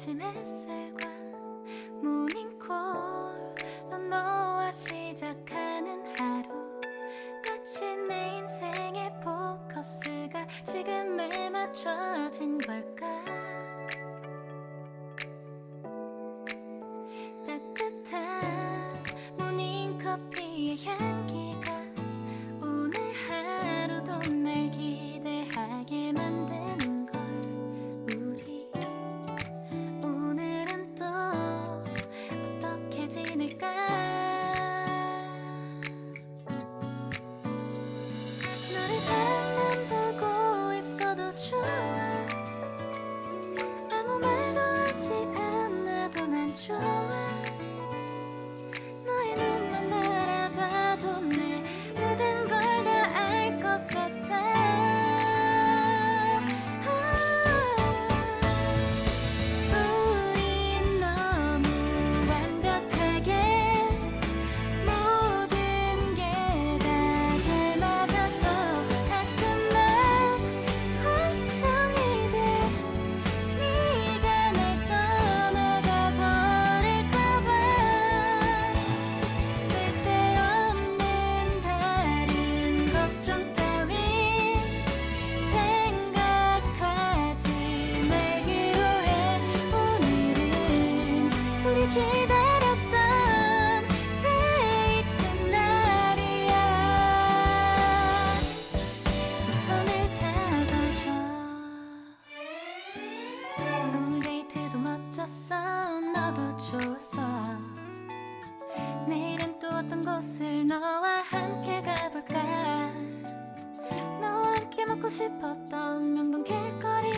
아침 햇살과 모닝콜로 너와 시작하는 하루, 마치 내 인생의 포커스가 지금에 맞춰진 걸까. 따뜻한 모닝커피의 향기가 오늘 하루도 날 기대하게 만드는 걸. 우리 오늘은 또 어떻게 지낼까. 너를 가만 보고 있어도 좋아. 아무 말도 하지 않아도 난 좋아. 너의 눈만 바라봐도 내 모든 걸 다 알 것 같아. 우린 너무 완벽하게 모든 게 다 잘 맞아서 가끔 난 걱정이 돼. 네가 날 떠나가 버릴까 봐. 쓸데없는 다른 걱정 따윈 생각하지 말기로 해. 오늘은 우리 기다렸던 데이트 날이야. 손을 잡아줘. 오늘 데이트도 멋졌어. 너도 좋았어. 내일은 또 어떤 곳을 너와 함께 가볼까. 너와 함께 먹고 싶었던 명동 길거리